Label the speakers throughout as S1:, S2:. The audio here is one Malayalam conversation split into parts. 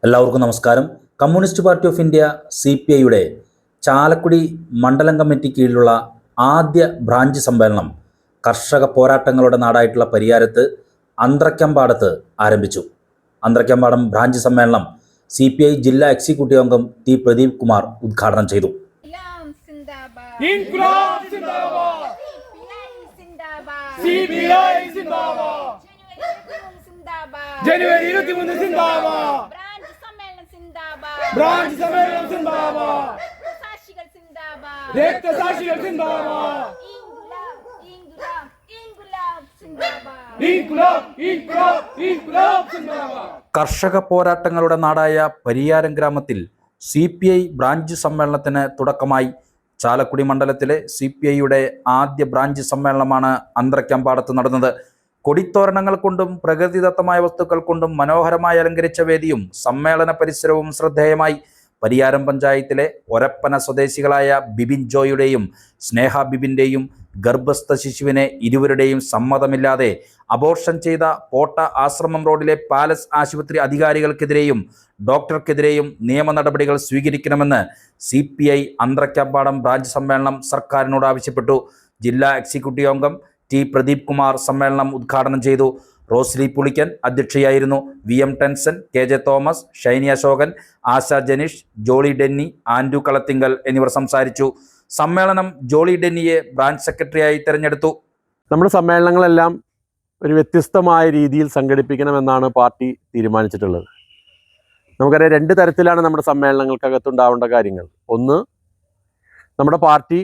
S1: എല്ലാവർക്കും നമസ്കാരം. കമ്മ്യൂണിസ്റ്റ് പാർട്ടി ഓഫ് ഇന്ത്യ CPIയുടെ ചാലക്കുടി മണ്ഡലം കമ്മിറ്റി കീഴിലുള്ള ആദ്യ ബ്രാഞ്ച് സമ്മേളനം കർഷക പോരാട്ടങ്ങളുടെ നാടായിട്ടുള്ള പരിയാരത്ത് അന്ത്രക്കമ്പാടത്ത് ആരംഭിച്ചു. അന്ത്രക്കമ്പാടം ബ്രാഞ്ച് സമ്മേളനം CPI ജില്ലാ എക്സിക്യൂട്ടീവ് അംഗം T. പ്രദീപ് കുമാർ ഉദ്ഘാടനം ചെയ്തു.
S2: ജനുവരി 23 സിന്ദാബാദ്. ബ്രാഞ്ച് സമ്മേളനം സിന്ദാബാദ്. രക്തസാക്ഷികൾ സിന്ദാബാദ്.
S1: കർഷക പോരാട്ടങ്ങളുടെ നാടായ പരിയാരം ഗ്രാമത്തിൽ CPI ബ്രാഞ്ച് സമ്മേളനത്തിന് തുടക്കമായി. ചാലക്കുടി മണ്ഡലത്തിലെ CPIയുടെ ആദ്യ ബ്രാഞ്ച് സമ്മേളനമാണ് അന്ത്രക്കമ്പാടത്ത് നടന്നത്. കൊടിത്തോരണങ്ങൾ കൊണ്ടും പ്രകൃതിദത്തമായ വസ്തുക്കൾ കൊണ്ടും മനോഹരമായി അലങ്കരിച്ച വേദിയും സമ്മേളന പരിസരവും ശ്രദ്ധേയമായി. പരിയാരം പഞ്ചായത്തിലെ ഒരപ്പന സ്വദേശികളായ ബിബിൻ ജോയുടെയും സ്നേഹ ബിബിൻ്റെയും ഗർഭസ്ഥ ശിശുവിനെ ഇരുവരുടെയും സമ്മതമില്ലാതെ അബോർഷൻ ചെയ്ത പോട്ട ആശ്രമം റോഡിലെ പാലസ് ആശുപത്രി അധികാരികൾക്കെതിരെയും ഡോക്ടർക്കെതിരെയും നിയമ നടപടികൾ സ്വീകരിക്കണമെന്ന് CPI അന്ത്രക്കമ്പാടം ബ്രാഞ്ച് സമ്മേളനം സർക്കാരിനോട് ആവശ്യപ്പെട്ടു. ജില്ലാ എക്സിക്യൂട്ടീവ് അംഗം T. പ്രദീപ് കുമാർ സമ്മേളനം ഉദ്ഘാടനം ചെയ്തു. റോസ്ലി പുളിക്കൻ അധ്യക്ഷയായിരുന്നു. VM ടെൻസൻ, KJ തോമസ്, ഷൈനി അശോകൻ, ആശ ജനീഷ്, ജോളി ഡെന്നി, ആൻഡു കളത്തിങ്കൽ എന്നിവർ സംസാരിച്ചു. സമ്മേളനം ജോളി ഡെന്നിയെ ബ്രാഞ്ച് സെക്രട്ടറിയായി തെരഞ്ഞെടുത്തു.
S3: നമ്മുടെ സമ്മേളനങ്ങളെല്ലാം ഒരു വ്യത്യസ്തമായ രീതിയിൽ സംഘടിപ്പിക്കണമെന്നാണ് പാർട്ടി തീരുമാനിച്ചിട്ടുള്ളത്. നമുക്കറിയാം, രണ്ട് തരത്തിലാണ് നമ്മുടെ സമ്മേളനങ്ങൾക്കകത്തുണ്ടാവേണ്ട കാര്യങ്ങൾ. ഒന്ന്, നമ്മുടെ പാർട്ടി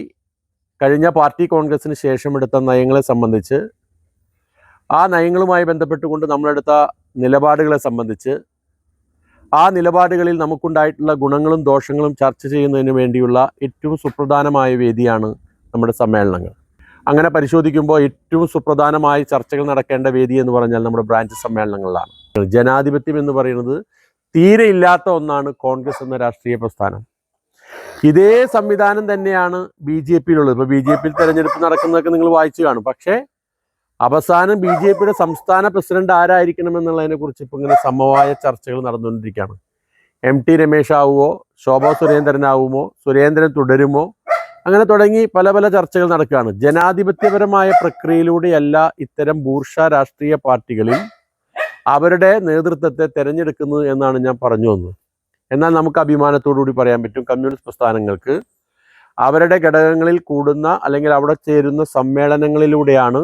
S3: കഴിഞ്ഞ പാർട്ടി കോൺഗ്രസിന് ശേഷം എടുത്ത നയങ്ങളെ സംബന്ധിച്ച്, ആ നയങ്ങളുമായി ബന്ധപ്പെട്ടുകൊണ്ട് നമ്മളെടുത്ത നിലപാടുകളെ സംബന്ധിച്ച്, ആ നിലപാടുകളിൽ നമുക്കുണ്ടായിട്ടുള്ള ഗുണങ്ങളും ദോഷങ്ങളും ചർച്ച ചെയ്യുന്നതിന് വേണ്ടിയുള്ള ഏറ്റവും സുപ്രധാനമായ വേദിയാണ് നമ്മുടെ സമ്മേളനങ്ങൾ. അങ്ങനെ പരിശോധിക്കുമ്പോൾ ഏറ്റവും സുപ്രധാനമായ ചർച്ചകൾ നടക്കേണ്ട വേദി എന്ന് പറഞ്ഞാൽ നമ്മുടെ ബ്രാഞ്ച് സമ്മേളനങ്ങളിലാണ്. ജനാധിപത്യം എന്ന് പറയുന്നത് തീരെ ഇല്ലാത്ത ഒന്നാണ് കോൺഗ്രസ് എന്ന രാഷ്ട്രീയ പ്രസ്ഥാനം. ഇതേ സംവിധാനം തന്നെയാണ് BJPയിലുള്ളത്. ഇപ്പോൾ BJPയിൽ തെരഞ്ഞെടുപ്പ് നടക്കുന്നതൊക്കെ നിങ്ങൾ വായിച്ചു കാണും. പക്ഷേ അവസാനം BJPയുടെ സംസ്ഥാന പ്രസിഡന്റ് ആരായിരിക്കണം എന്നുള്ളതിനെ കുറിച്ച് ഇപ്പോൾ ഇങ്ങനെ സമവായ ചർച്ചകൾ നടന്നുകൊണ്ടിരിക്കുകയാണ്. MT രമേശ് ആവുമോ, ശോഭാ സുരേന്ദ്രനാവുമോ, സുരേന്ദ്രൻ തുടരുമോ, അങ്ങനെ തുടങ്ങി പല പല ചർച്ചകൾ നടക്കുകയാണ്. ജനാധിപത്യപരമായ പ്രക്രിയയിലൂടെയല്ല ഇത്തരം ബൂർഷ രാഷ്ട്രീയ പാർട്ടികളിൽ അവരുടെ നേതൃത്വത്തെ തിരഞ്ഞെടുക്കുന്നത് എന്നാണ് ഞാൻ പറഞ്ഞു വന്നത്. എന്നാൽ നമുക്ക് അഭിമാനത്തോടുകൂടി പറയാൻ പറ്റും, കമ്മ്യൂണിസ്റ്റ് പ്രസ്ഥാനങ്ങൾക്ക് അവരുടെ ഘടകങ്ങളിൽ കൂടുന്ന അല്ലെങ്കിൽ അവിടെ ചേരുന്ന സമ്മേളനങ്ങളിലൂടെയാണ്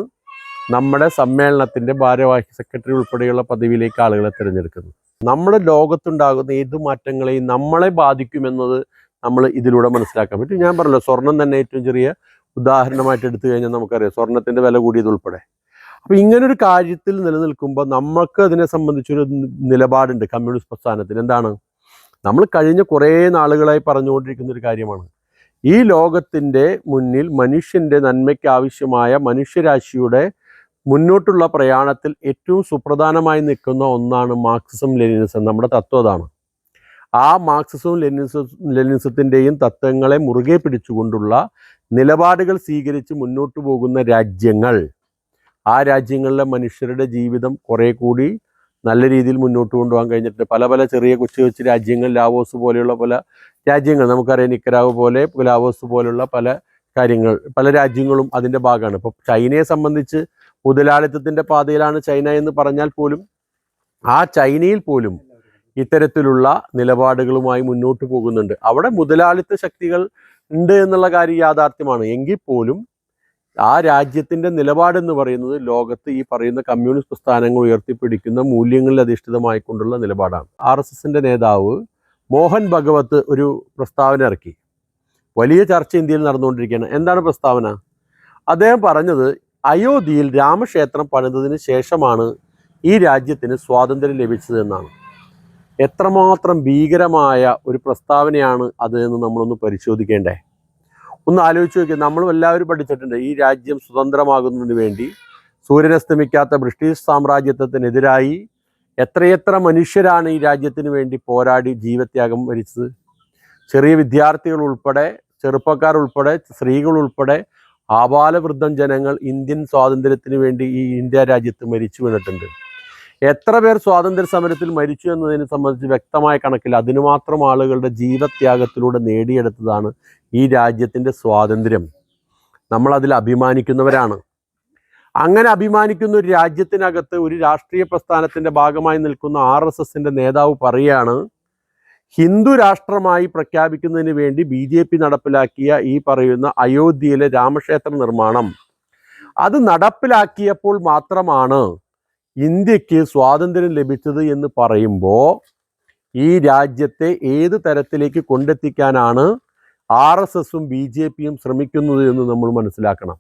S3: നമ്മുടെ സമ്മേളനത്തിൻ്റെ ഭാരവാഹി സെക്രട്ടറി ഉൾപ്പെടെയുള്ള പദവിയിലേക്ക് ആളുകളെ തിരഞ്ഞെടുക്കുന്നത്. നമ്മുടെ ലോകത്തുണ്ടാകുന്ന ഏതു മാറ്റങ്ങളെയും നമ്മളെ ബാധിക്കുമെന്നത് നമ്മൾ ഇതിലൂടെ മനസ്സിലാക്കാൻ പറ്റും. ഞാൻ പറഞ്ഞല്ലോ, സ്വർണം തന്നെ ഏറ്റവും ചെറിയ ഉദാഹരണമായിട്ട് എടുത്തു കഴിഞ്ഞാൽ നമുക്കറിയാം, സ്വർണത്തിൻ്റെ വില കൂടിയത് ഉൾപ്പെടെ. അപ്പോൾ ഇങ്ങനൊരു കാര്യത്തിൽ നിലനിൽക്കുമ്പോൾ നമുക്ക് അതിനെ സംബന്ധിച്ചൊരു നിലപാടുണ്ട് കമ്മ്യൂണിസ്റ്റ് പ്രസ്ഥാനത്തിന്. എന്താണ്? നമ്മൾ കഴിഞ്ഞ കുറേ നാളുകളായി പറഞ്ഞുകൊണ്ടിരിക്കുന്ന ഒരു കാര്യമാണ്, ഈ ലോകത്തിൻ്റെ മുന്നിൽ മനുഷ്യൻ്റെ നന്മയ്ക്ക് ആവശ്യമായ മനുഷ്യരാശിയുടെ മുന്നോട്ടുള്ള പ്രയാണത്തിൽ ഏറ്റവും സുപ്രധാനമായി നിൽക്കുന്ന ഒന്നാണ് മാർക്സിസം ലെനിനിസം. നമ്മുടെ തത്വം അതാണ്. ആ മാർക്സിസവും ലെനിനിസത്തിൻ്റെയും തത്വങ്ങളെ മുറുകെ പിടിച്ചുകൊണ്ടുള്ള നിലപാടുകൾ സ്വീകരിച്ച് മുന്നോട്ട് പോകുന്ന രാജ്യങ്ങൾ, ആ രാജ്യങ്ങളിലെ മനുഷ്യരുടെ ജീവിതം കുറേ കൂടി നല്ല രീതിയിൽ മുന്നോട്ട് കൊണ്ടുപോകാൻ കഴിഞ്ഞിട്ടുണ്ട്. പല പല ചെറിയ കൊച്ചു രാജ്യങ്ങൾ, ലാവോസ് പോലെയുള്ള പല രാജ്യങ്ങൾ, നമുക്കറിയാം നിക്കരാഗ് പോലെ, ലാവോസ് പോലുള്ള പല കാര്യങ്ങൾ, പല രാജ്യങ്ങളും അതിൻ്റെ ഭാഗമാണ്. ഇപ്പോൾ ചൈനയെ സംബന്ധിച്ച് മുതലാളിത്തത്തിൻ്റെ പാതയിലാണ് ചൈന എന്ന് പറഞ്ഞാൽ പോലും, ആ ചൈനയിൽ പോലും ഇത്തരത്തിലുള്ള നിലപാടുകളുമായി മുന്നോട്ട് പോകുന്നുണ്ട്. അവിടെ മുതലാളിത്ത ശക്തികൾ ഉണ്ട് എന്നുള്ള കാര്യം യാഥാർത്ഥ്യമാണ്. എങ്കിൽ പോലും ആ രാജ്യത്തിൻ്റെ നിലപാടെന്ന് പറയുന്നത് ലോകത്ത് ഈ പറയുന്ന കമ്മ്യൂണിസ്റ്റ് പ്രസ്ഥാനങ്ങൾ ഉയർത്തിപ്പിടിക്കുന്ന മൂല്യങ്ങളിൽ അധിഷ്ഠിതമായിക്കൊണ്ടുള്ള നിലപാടാണ്. RSSൻ്റെ നേതാവ് മോഹൻ ഭഗവത് ഒരു പ്രസ്താവന ഇറക്കി. വലിയ ചർച്ച ഇന്ത്യയിൽ നടന്നുകൊണ്ടിരിക്കുകയാണ്. എന്താണ് പ്രസ്താവന? അദ്ദേഹം പറഞ്ഞത്, അയോധ്യയിൽ രാമക്ഷേത്രം പണിതതിന് ശേഷമാണ് ഈ രാജ്യത്തിന് സ്വാതന്ത്ര്യം ലഭിച്ചതെന്നാണ്. എത്രമാത്രം ഭീകരമായ ഒരു പ്രസ്താവനയാണ് അത് എന്ന് നമ്മളൊന്ന് പരിശോധിക്കേണ്ടേ. ഒന്ന് ആലോചിച്ച് നോക്കി. നമ്മളും എല്ലാവരും പഠിച്ചിട്ടുണ്ട്, ഈ രാജ്യം സ്വതന്ത്രമാകുന്നതിന് വേണ്ടി സൂര്യനസ്തമിക്കാത്ത ബ്രിട്ടീഷ് സാമ്രാജ്യത്വത്തിനെതിരായി എത്രയെത്ര മനുഷ്യരാണ് ഈ രാജ്യത്തിന് വേണ്ടി പോരാടി ജീവത്യാഗം വരിച്ചത്. ചെറിയ വിദ്യാർത്ഥികൾ ഉൾപ്പെടെ, ചെറുപ്പക്കാർ ഉൾപ്പെടെ, സ്ത്രീകൾ ഉൾപ്പെടെ, ആബാലവൃദ്ധം ജനങ്ങൾ ഇന്ത്യൻ സ്വാതന്ത്ര്യത്തിന് വേണ്ടി ഈ ഇന്ത്യ രാജ്യത്ത് മരിച്ചു വീണിട്ടുണ്ട്. എത്ര പേർ സ്വാതന്ത്ര്യ സമരത്തിൽ മരിച്ചു എന്നതിനെ സംബന്ധിച്ച് വ്യക്തമായ കണക്കില്ല. അതിനുമാത്രം ആളുകളുടെ ജീവത്യാഗത്തിലൂടെ നേടിയെടുത്തതാണ് ഈ രാജ്യത്തിൻ്റെ സ്വാതന്ത്ര്യം. നമ്മളതിൽ അഭിമാനിക്കുന്നവരാണ്. അങ്ങനെ അഭിമാനിക്കുന്ന ഒരു രാജ്യത്തിനകത്ത് ഒരു രാഷ്ട്രീയ പ്രസ്ഥാനത്തിൻ്റെ ഭാഗമായി നിൽക്കുന്ന RSSൻ്റെ നേതാവ് പറയുകയാണ്, ഹിന്ദു രാഷ്ട്രമായി പ്രഖ്യാപിക്കുന്നതിന് വേണ്ടി BJP നടപ്പിലാക്കിയ ഈ പറയുന്ന അയോധ്യയിലെ രാമക്ഷേത്ര നിർമ്മാണം അത് നടപ്പിലാക്കിയപ്പോൾ മാത്രമാണ് ഇന്ത്യക്ക് സ്വാതന്ത്ര്യം ലഭിച്ചത് എന്ന് പറയുമ്പോൾ ഈ രാജ്യത്തെ ഏത് തരത്തിലേക്ക് കൊണ്ടെത്തിക്കാനാണ് RSSും BJPയും ശ്രമിക്കുന്നത് എന്ന് നമ്മൾ മനസ്സിലാക്കണം.